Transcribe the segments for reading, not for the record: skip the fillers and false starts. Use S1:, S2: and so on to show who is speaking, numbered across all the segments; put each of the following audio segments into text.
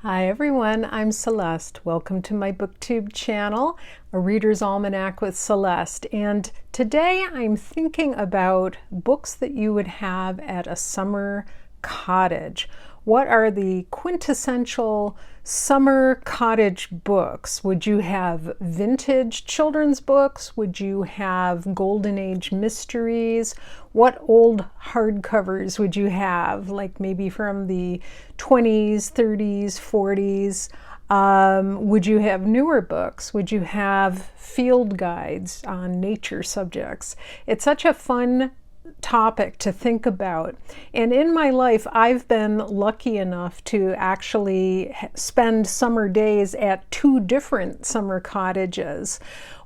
S1: Hi everyone, I'm Celeste. Welcome to my BookTube channel, A Reader's Almanac with Celeste. And today I'm thinking about books that you would have at a summer cottage. What are the quintessential summer cottage books? Would you have vintage children's books? Would you have golden age mysteries? What old hardcovers would you have, like maybe from the 20s, 30s, 40s? Would you have newer books? Would you have field guides on nature subjects? It's such a fun topic to think about. And in my life, I've been lucky enough to actually spend summer days at two different summer cottages.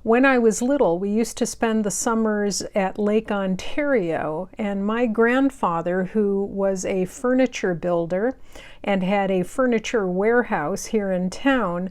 S1: When I was little, we used to spend the summers at Lake Ontario, and my grandfather, who was a furniture builder and had a furniture warehouse here in town,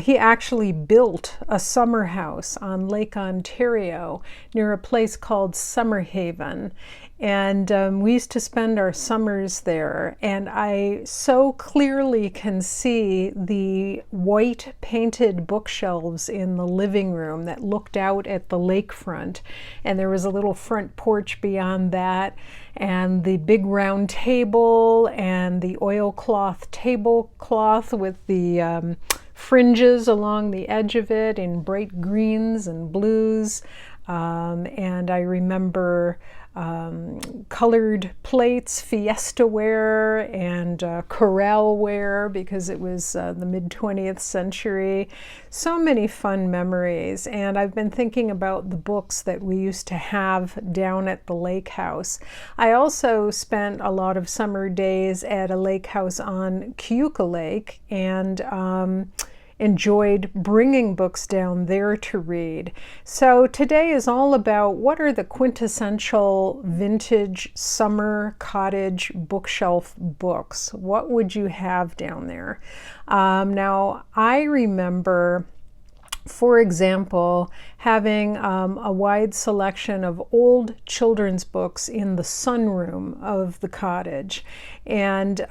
S1: he actually built a summer house on Lake Ontario near a place called Summerhaven. And we used to spend our summers there. And I so clearly can see the white painted bookshelves in the living room that looked out at the lakefront. And there was a little front porch beyond that, and the big round table and the oilcloth tablecloth with the fringes along the edge of it in bright greens and blues. And I remember colored plates, fiesta ware, and Carroll ware, because it was the mid-20th century. So many fun memories. And I've been thinking about the books that we used to have down at the lake house. I also spent a lot of summer days at a lake house on Cayuga Lake, and enjoyed bringing books down there to read. So today is all about what are the quintessential vintage summer cottage bookshelf books. What would you have down there? Now, I remember, for example, having a wide selection of old children's books in the sunroom of the cottage. And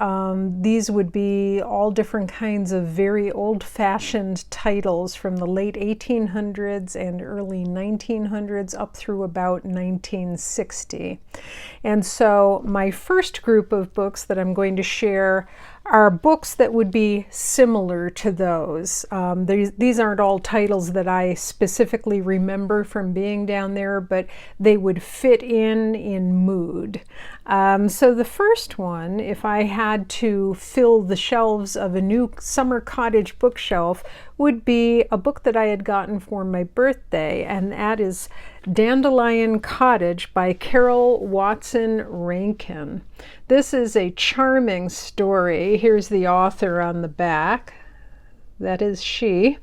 S1: these would be all different kinds of very old-fashioned titles from the late 1800s and early 1900s up through about 1960. And so my first group of books that I'm going to share are books that would be similar to those. These aren't all titles that I specifically remember from being down there, but they would fit in mood. So the first one, if I had to fill the shelves of a new summer cottage bookshelf, would be a book that I had gotten for my birthday, and that is Dandelion Cottage by Carroll Watson Rankin. This is a charming story. Here's the author on the back. That is she.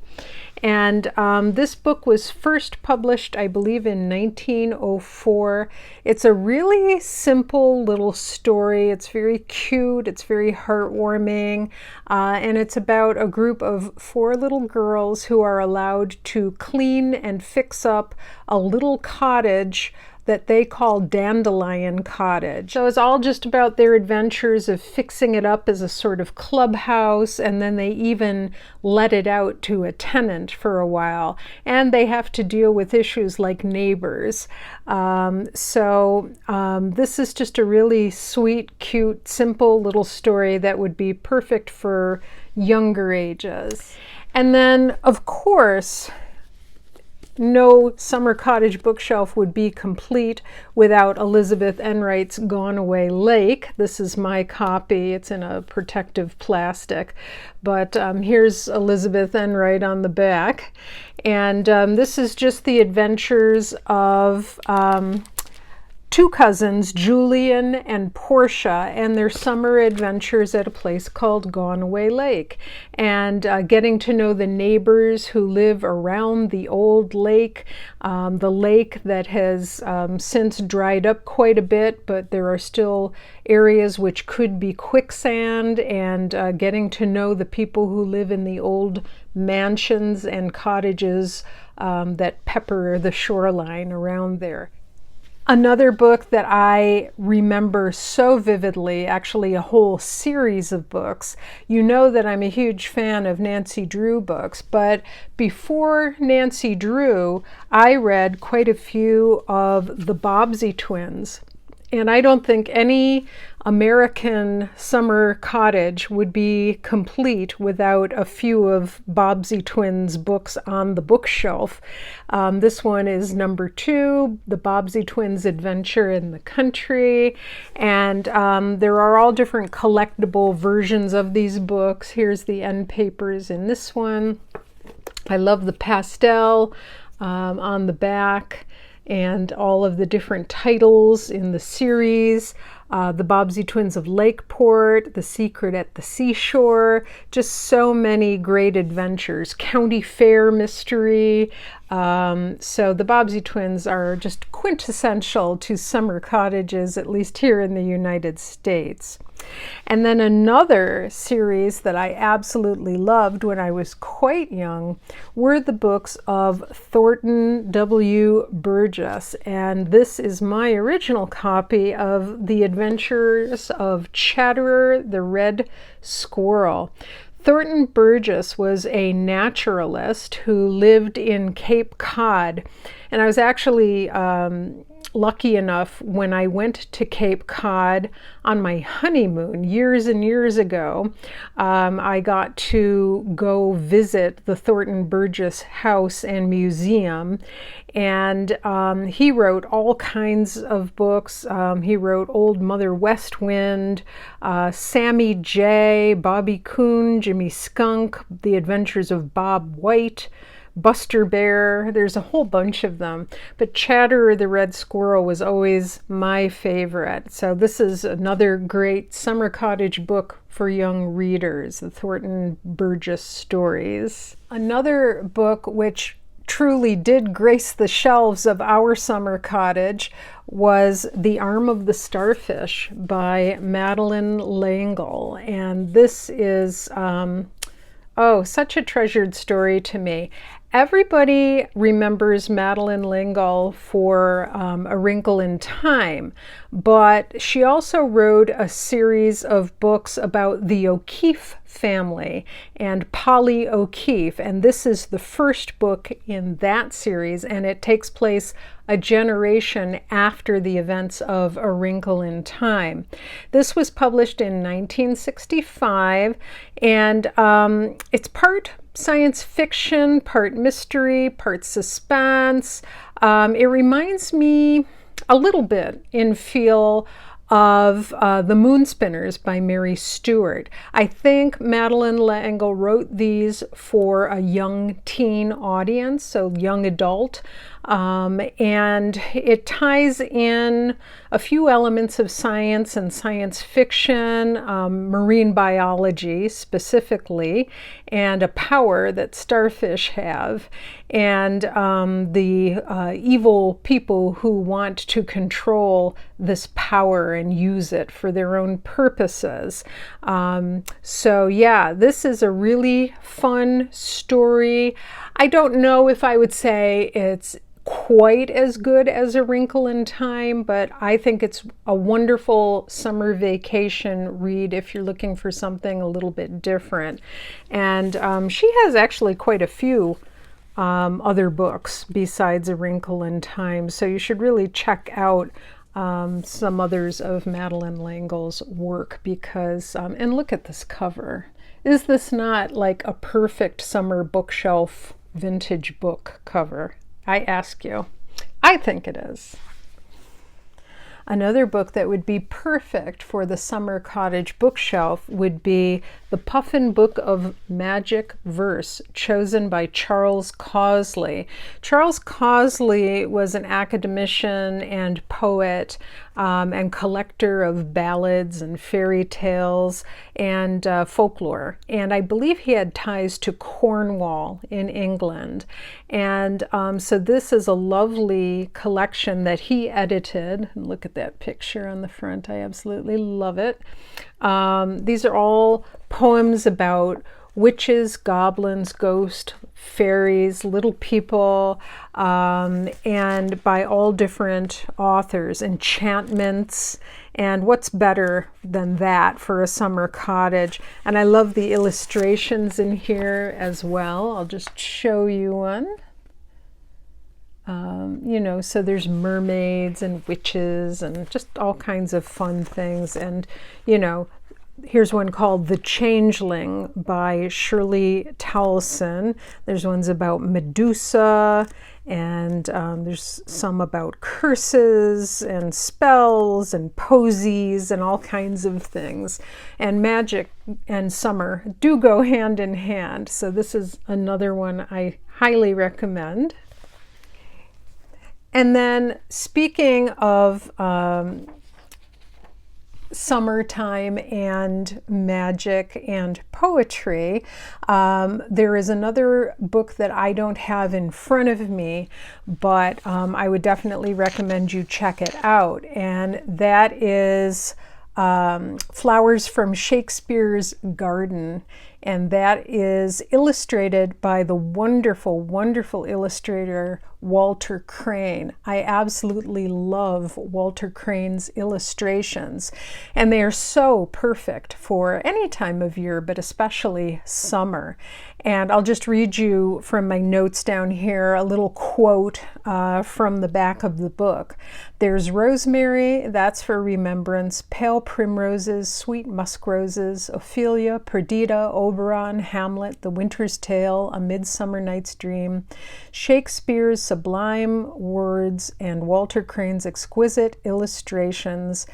S1: And this book was first published, I believe, in 1904. It's a really simple little story. It's very cute. It's very heartwarming. And it's about a group of 4 little girls who are allowed to clean and fix up a little cottage that they call Dandelion Cottage. So it's all just about their adventures of fixing it up as a sort of clubhouse, and then they even let it out to a tenant for a while. And they have to deal with issues like neighbors. This is just a really sweet, cute, simple little story that would be perfect for younger ages. And then, of course, no summer cottage bookshelf would be complete without Elizabeth Enright's Gone Away Lake. This is my copy. It's in a protective plastic, but here's Elizabeth Enright on the back. And this is just the adventures of 2 cousins, Julian and Portia, and their summer adventures at a place called Gone Away Lake, and getting to know the neighbors who live around the old lake, the lake that has since dried up quite a bit, but there are still areas which could be quicksand, and getting to know the people who live in the old mansions and cottages that pepper the shoreline around there. Another book that I remember so vividly, actually a whole series of books. You know that I'm a huge fan of Nancy Drew books, but before Nancy Drew, I read quite a few of the Bobsy Twins. And I don't think any American summer cottage would be complete without a few of Bobsy Twins' books on the bookshelf. This one is number 2, The Bobsy Twins' Adventure in the Country. And there are all different collectible versions of these books. Here's the end papers in this one. I love the pastel on the back, and all of the different titles in the series. The Bobsy Twins of Lakeport, The Secret at the Seashore, just so many great adventures. County Fair Mystery. So the Bobsy Twins are just quintessential to summer cottages, at least here in the United States. And then another series that I absolutely loved when I was quite young were the books of Thornton W. Burgess. And this is my original copy of The Adventures of Chatterer the Red Squirrel. Thornton Burgess was a naturalist who lived in Cape Cod. And I was actually lucky enough when I went to Cape Cod on my honeymoon years and years ago. I got to go visit the Thornton Burgess House and Museum, and he wrote all kinds of books. He wrote Old Mother West Wind, Sammy J, Bobby Coon, Jimmy Skunk, The Adventures of Bob White, Buster Bear. There's a whole bunch of them, but Chatterer the Red Squirrel was always my favorite. So this is another great summer cottage book for young readers, the Thornton Burgess stories. Another book which truly did grace the shelves of our summer cottage was The Arm of the Starfish by Madeleine Laing. And this is such a treasured story to me. Everybody remembers Madeleine Laing for A Wrinkle in Time, but she also wrote a series of books about the O'Keefe family and Polly O'Keefe, and this is the first book in that series, and it takes place a generation after the events of A Wrinkle in Time. This was published in 1965, and it's part science fiction, part mystery, part suspense. It reminds me a little bit in feel of The Moonspinners by Mary Stewart. I think Madeleine Laing wrote these for a young teen audience, so young adult, and it ties in a few elements of science and science fiction, marine biology specifically, and a power that starfish have, and the evil people who want to control this power and use it for their own purposes. So yeah, this is a really fun story. I don't know if I would say it's quite as good as A Wrinkle in Time, but I think it's a wonderful summer vacation read if you're looking for something a little bit different. And she has actually quite a few other books besides A Wrinkle in Time, so you should really check out some others of Madeleine Laing's work because, and look at this cover. Is this not like a perfect summer bookshelf vintage book cover? I ask you. I think it is. Another book that would be perfect for the summer cottage bookshelf would be The Puffin Book of Magic Verse, chosen by Charles Causley. Charles Causley was an academician and poet and collector of ballads and fairy tales and folklore. And I believe he had ties to Cornwall in England. And so this is a lovely collection that he edited. Look at that picture on the front. I absolutely love it. These are all poems about witches, goblins, ghosts, fairies, little people, and by all different authors, enchantments. And what's better than that for a summer cottage? And I love the illustrations in here as well. I'll just show you one. You know, so there's mermaids and witches and just all kinds of fun things. And, you know, here's one called The Changeling by Shirley Towson. There's ones about Medusa, and there's some about curses and spells and posies and all kinds of things. And magic and summer do go hand in hand. So this is another one I highly recommend. And then speaking of summertime and magic and poetry, there is another book that I don't have in front of me, but I would definitely recommend you check it out. And that is Flowers from Shakespeare's Garden. And that is illustrated by the wonderful, wonderful illustrator Walter Crane. I absolutely love Walter Crane's illustrations, and they are so perfect for any time of year, but especially summer. And I'll just read you from my notes down here a little quote from the back of the book. There's rosemary, that's for remembrance, pale primroses, sweet musk roses, Ophelia, Perdita, Oberon, Hamlet, The Winter's Tale, A Midsummer Night's Dream, Shakespeare's sublime words, and Walter Crane's exquisite illustrations.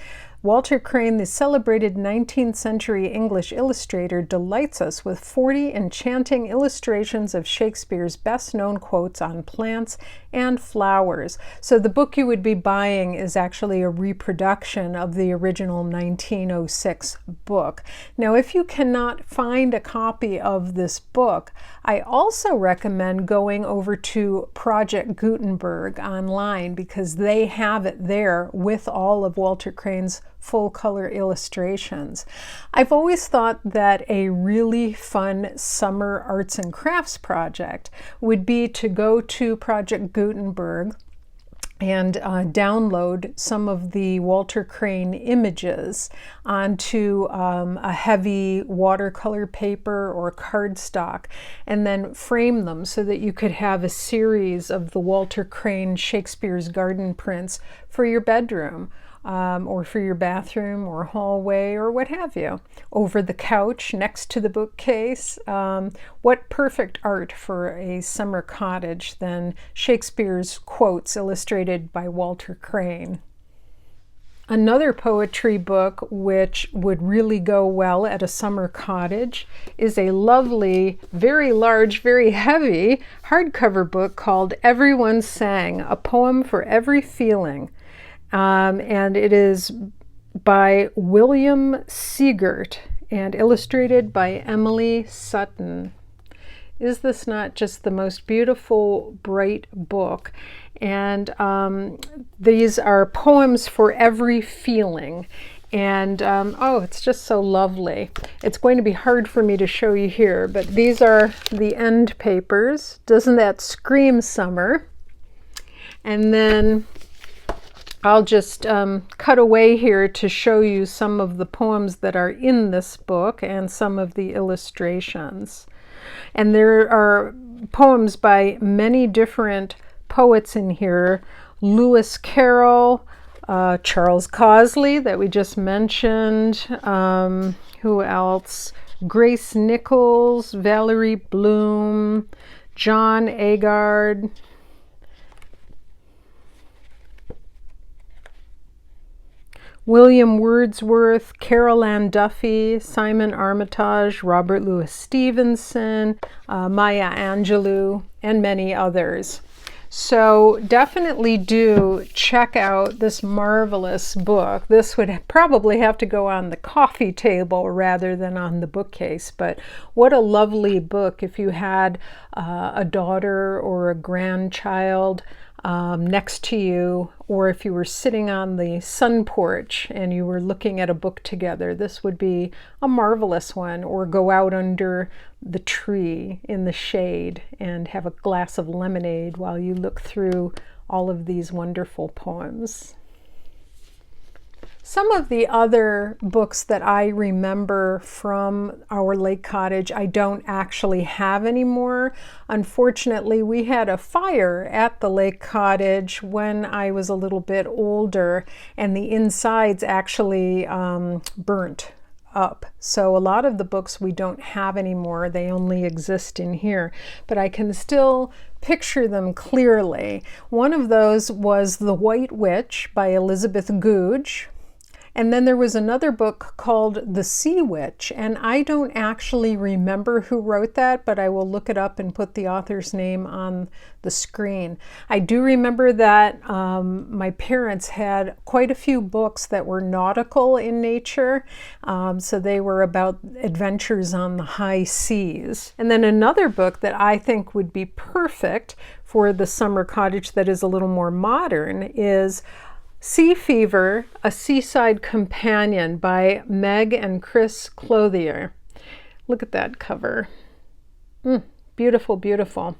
S1: Walter Crane, the celebrated 19th century English illustrator, delights us with 40 enchanting illustrations of Shakespeare's best-known quotes on plants and flowers. So the book you would be buying is actually a reproduction of the original 1906 book. Now, if you cannot find a copy of this book, I also recommend going over to Project Gutenberg online, because they have it there with all of Walter Crane's full color illustrations. I've always thought that a really fun summer arts and crafts project would be to go to Project Gutenberg and download some of the Walter Crane images onto a heavy watercolor paper or cardstock, and then frame them so that you could have a series of the Walter Crane Shakespeare's Garden prints for your bedroom. Or for your bathroom or hallway or what have you, over the couch next to the bookcase. What perfect art for a summer cottage than Shakespeare's quotes illustrated by Walter Crane. Another poetry book which would really go well at a summer cottage is a lovely, very large, very heavy hardcover book called Everyone Sang, A Poem for Every Feeling. And it is by William Seighart and illustrated by Emily Sutton. Is this not just the most beautiful, bright book? And these are poems for every feeling. And oh, it's just so lovely. It's going to be hard for me to show you here, but these are the end papers. Doesn't that scream summer? And then I'll just cut away here to show you some of the poems that are in this book and some of the illustrations. And there are poems by many different poets in here. Lewis Carroll, Charles Causley that we just mentioned. Who else? Grace Nichols, Valerie Bloom, John Agard, William Wordsworth, Carol Ann Duffy, Simon Armitage, Robert Louis Stevenson, Maya Angelou, and many others. So definitely do check out this marvelous book. This would probably have to go on the coffee table rather than on the bookcase, but what a lovely book if you had a daughter or a grandchild next to you, or if you were sitting on the sun porch and you were looking at a book together, this would be a marvelous one. Or go out under the tree in the shade and have a glass of lemonade while you look through all of these wonderful poems. Some of the other books that I remember from our lake cottage I don't actually have anymore. Unfortunately, we had a fire at the lake cottage when I was a little bit older, and the insides actually burnt up. So a lot of the books we don't have anymore. They only exist in here, but I can still picture them clearly. One of those was The White Witch by Elizabeth Goudge. And then there was another book called The Sea Witch, and I don't actually remember who wrote that, but I will look it up and put the author's name on the screen. I do remember that my parents had quite a few books that were nautical in nature, so they were about adventures on the high seas. And then another book that I think would be perfect for the summer cottage that is a little more modern is Sea Fever, A Seaside Companion by Meg and Chris Clothier. Look at that cover. Beautiful, beautiful.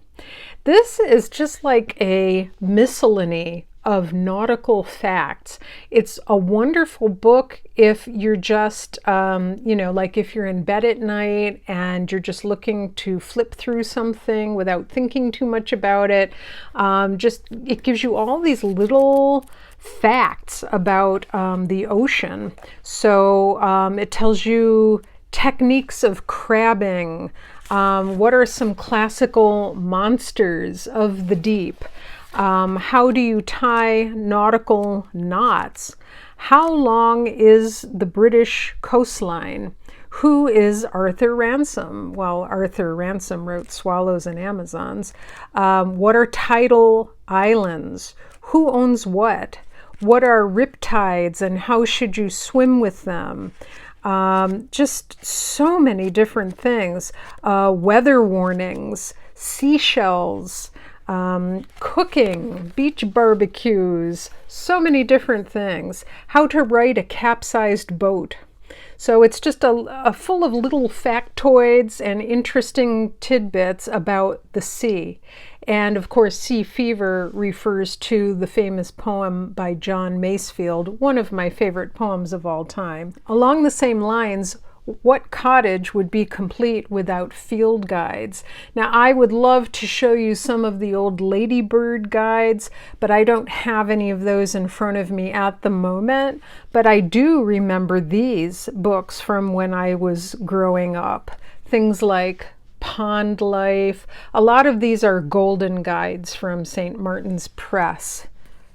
S1: This is just like a miscellany of nautical facts. It's a wonderful book if you're just, like if you're in bed at night and you're just looking to flip through something without thinking too much about it. It gives you all these little facts about the ocean. So it tells you techniques of crabbing. What are some classical monsters of the deep? How do you tie nautical knots? How long is the British coastline? Who is Arthur Ransome? Well, Arthur Ransome wrote Swallows and Amazons. What are tidal islands? Who owns what? What are riptides and how should you swim with them? Just so many different things. Weather warnings, seashells, cooking, beach barbecues, so many different things. How to write a capsized boat. So it's just a full of little factoids and interesting tidbits about the sea. And of course, Sea Fever refers to the famous poem by John Masefield, one of my favorite poems of all time. Along the same lines, what cottage would be complete without field guides? Now, I would love to show you some of the old ladybird guides, but I don't have any of those in front of me at the moment. But I do remember these books from when I was growing up. Things like Pond Life. A lot of these are golden guides from St. Martin's Press.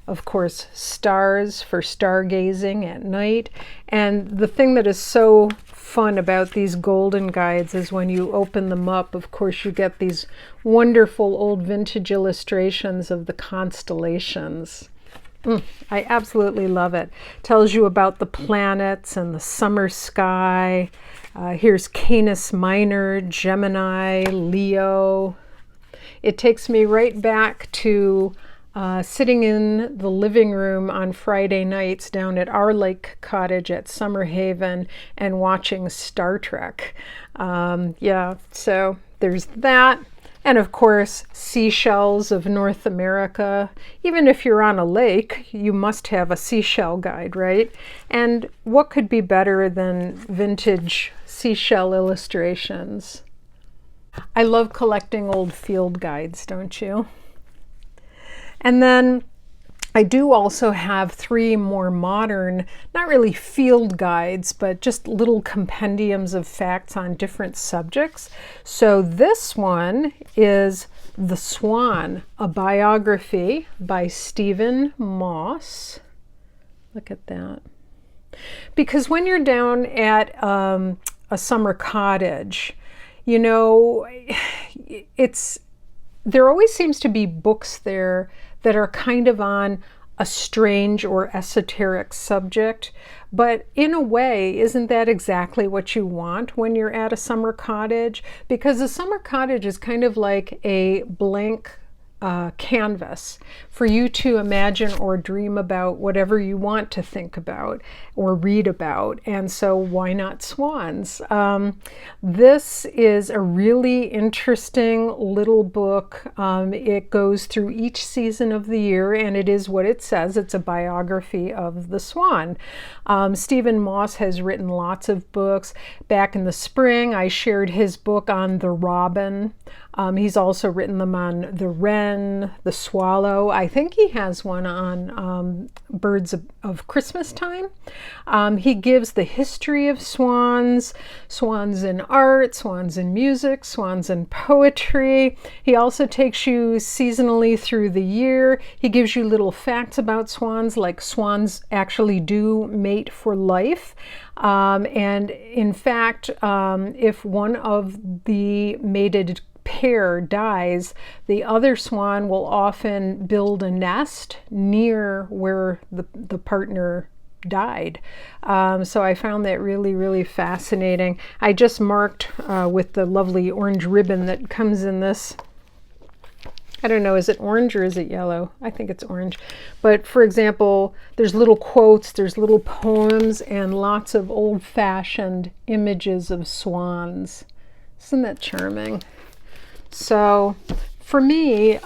S1: Of course, Stars for stargazing at night. And the thing that is so fun about these golden guides is when you open them up, of course, you get these wonderful old vintage illustrations of the constellations. I absolutely love it. Tells you about the planets and the summer sky. Here's Canis Minor, Gemini, Leo. It takes me right back to sitting in the living room on Friday nights down at our lake cottage at Summer Haven and watching Star Trek. So there's that. And of course, Seashells of North America. Even if you're on a lake, you must have a seashell guide, right? And what could be better than vintage seashell illustrations? I love collecting old field guides, don't you? And then I do also have 3 more modern, not really field guides, but just little compendiums of facts on different subjects. So this one is The Swan, a biography by Stephen Moss. Look at that. Because when you're down at a summer cottage, there always seems to be books there that are kind of on a strange or esoteric subject. But in a way, isn't that exactly what you want when you're at a summer cottage? Because a summer cottage is kind of like a blank canvas for you to imagine or dream about whatever you want to think about or read about. And so why not swans? This is a really interesting little book. It goes through each season of the year, and it is what it says. It's a biography of the swan. Stephen Moss has written lots of books. Back in the spring, I shared his book on the robin. He's also written them on the wren, the swallow. I think he has one on birds of Christmas time. He gives the history of swans, swans in art, swans in music, swans in poetry. He also takes you seasonally through the year. He gives you little facts about swans, like swans actually do mate for life. And in fact, if one of the mated pair dies, the other swan will often build a nest near where the partner died. So I found that really, really fascinating. I just marked with the lovely orange ribbon that comes in this. I don't know, is it orange or is it yellow? I think it's orange. But for example, there's little quotes, there's little poems, and lots of old-fashioned images of swans. Isn't that charming? So for me,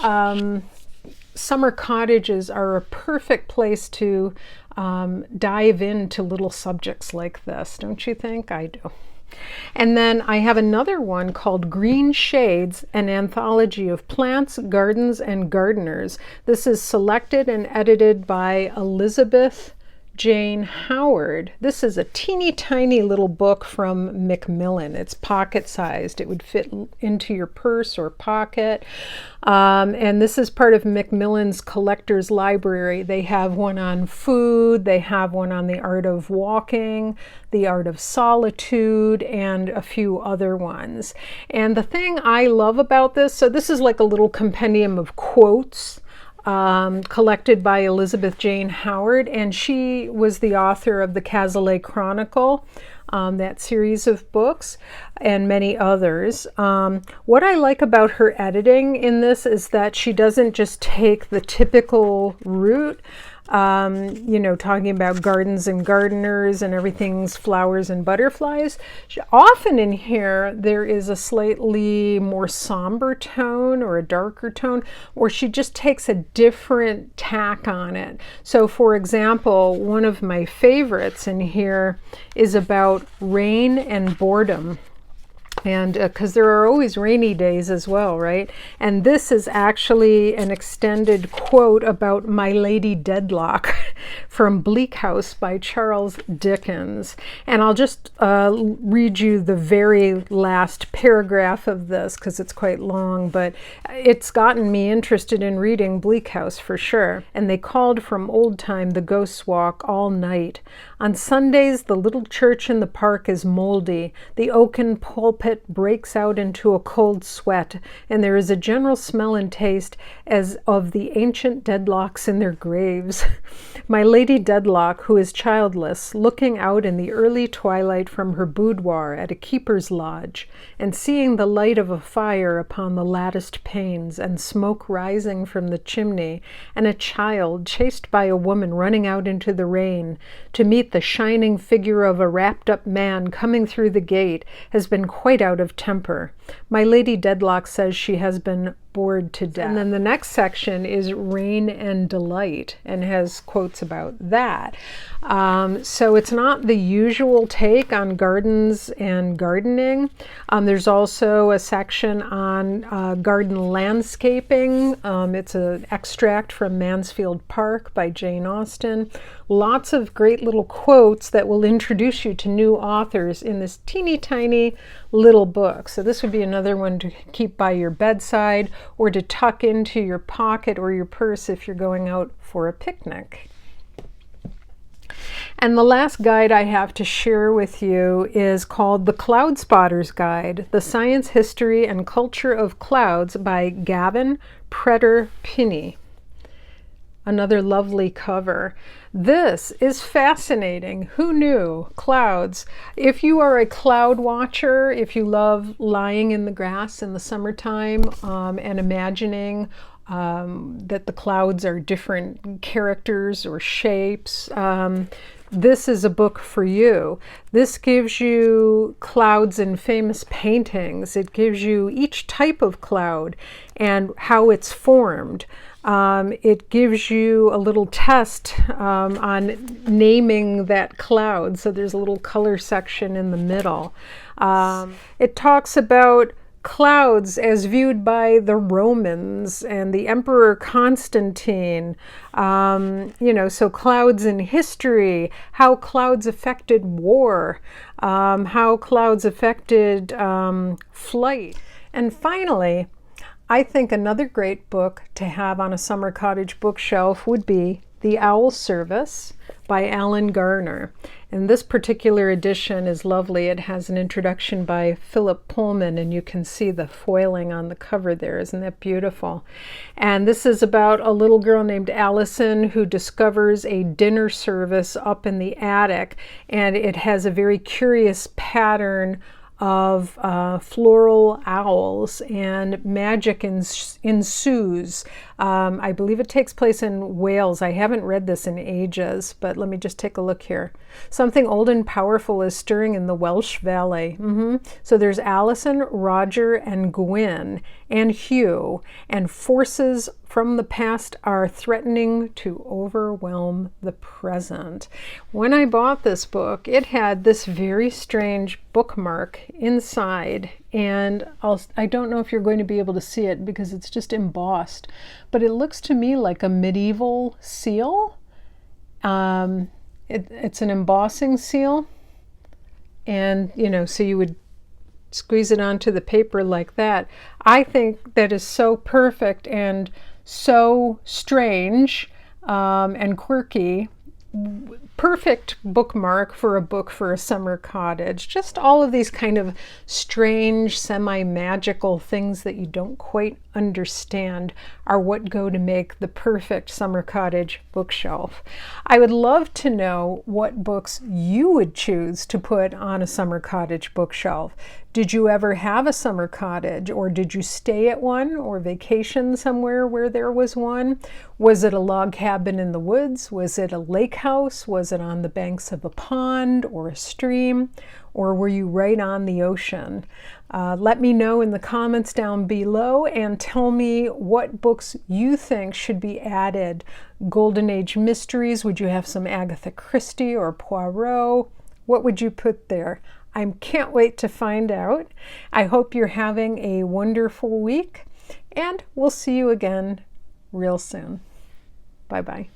S1: summer cottages are a perfect place to dive into little subjects like this, don't you think? I do. And then I have another one called Green Shades, an anthology of plants, gardens, and gardeners. This is selected and edited by Elizabeth Jane Howard. This is a teeny tiny little book from Macmillan. It's pocket-sized. It would fit into your purse or pocket. And this is part of Macmillan's collector's library. They have one on food, they have one on the art of walking, the art of solitude, and a few other ones. And the thing I love about this, so this is like a little compendium of quotes collected by Elizabeth Jane Howard, and she was the author of the Causley Chronicle, that series of books, and many others. What I like about her editing in this is that she doesn't just take the typical route, talking about gardens and gardeners and everything's flowers and butterflies. Often in here, there is a slightly more somber tone or a darker tone, or she just takes a different tack on it. So for example, one of my favorites in here is about rain and boredom. And because there are always rainy days as well, right? And this is actually an extended quote about My Lady Dedlock from Bleak House by Charles Dickens. And I'll just read you the very last paragraph of this because it's quite long, but it's gotten me interested in reading Bleak House for sure. And they called from old time the Ghost's Walk all night. On Sundays, the little church in the park is moldy. The oaken pulpit breaks out into a cold sweat, and there is a general smell and taste as of the ancient Dedlocks in their graves. My Lady Dedlock, who is childless, looking out in the early twilight from her boudoir at a keeper's lodge, and seeing the light of a fire upon the latticed panes, and smoke rising from the chimney, and a child chased by a woman running out into the rain to meet the shining figure of a wrapped-up man coming through the gate, has been quite out of temper. My Lady Dedlock says she has been bored to death. And then the next section is Rain and Delight, and has quotes about that. So it's not the usual take on gardens and gardening. There's also a section on garden landscaping. It's an extract from Mansfield Park by Jane Austen. Lots of great little quotes that will introduce you to new authors in this teeny tiny little book. So this would be another one to keep by your bedside or to tuck into your pocket or your purse if you're going out for a picnic. And the last guide I have to share with you is called The Cloud Spotter's Guide, The Science, History, and Culture of Clouds by Gavin Pretter Pinney. Another lovely cover. This is fascinating. Who knew? Clouds. If you are a cloud watcher, if you love lying in the grass in the summertime and imagining that the clouds are different characters or shapes. This is a book for you. This gives you clouds in famous paintings. It gives you each type of cloud and how it's formed. It gives you a little test on naming that cloud. So there's a little color section in the middle. It talks about clouds as viewed by the Romans and the Emperor Constantine, so clouds in history, how clouds affected war, how clouds affected flight. And finally, I think another great book to have on a summer cottage bookshelf would be The Owl Service by Alan Garner. And this particular edition is lovely. It has an introduction by Philip Pullman, and you can see the foiling on the cover there. Isn't that beautiful? And this is about a little girl named Allison who discovers a dinner service up in the attic, and it has a very curious pattern of floral owls, and magic ensues. I believe it takes place in Wales. I haven't read this in ages, but let me just take a look here. Something old and powerful is stirring in the Welsh Valley. So there's Allison, Roger, and Gwyn, and Hugh, and forces from the past are threatening to overwhelm the present. When I bought this book, it had this very strange bookmark inside, and I don't know if you're going to be able to see it because it's just embossed, but it looks to me like a medieval seal. It's an embossing seal, and so you would squeeze it onto the paper like that. I think that is so perfect and so strange and quirky. Perfect bookmark for a book for a summer cottage. Just all of these kind of strange, semi-magical things that you don't quite understand are what go to make the perfect summer cottage bookshelf. I would love to know what books you would choose to put on a summer cottage bookshelf. Did you ever have a summer cottage, or did you stay at one or vacation somewhere where there was one? Was it a log cabin in the woods? Was it a lake house? Was it on the banks of a pond or a stream? Or were you right on the ocean? Let me know in the comments down below and tell me what books you think should be added. Golden Age mysteries, would you have some Agatha Christie or Poirot? What would you put there? I can't wait to find out. I hope you're having a wonderful week, and we'll see you again real soon. Bye-bye.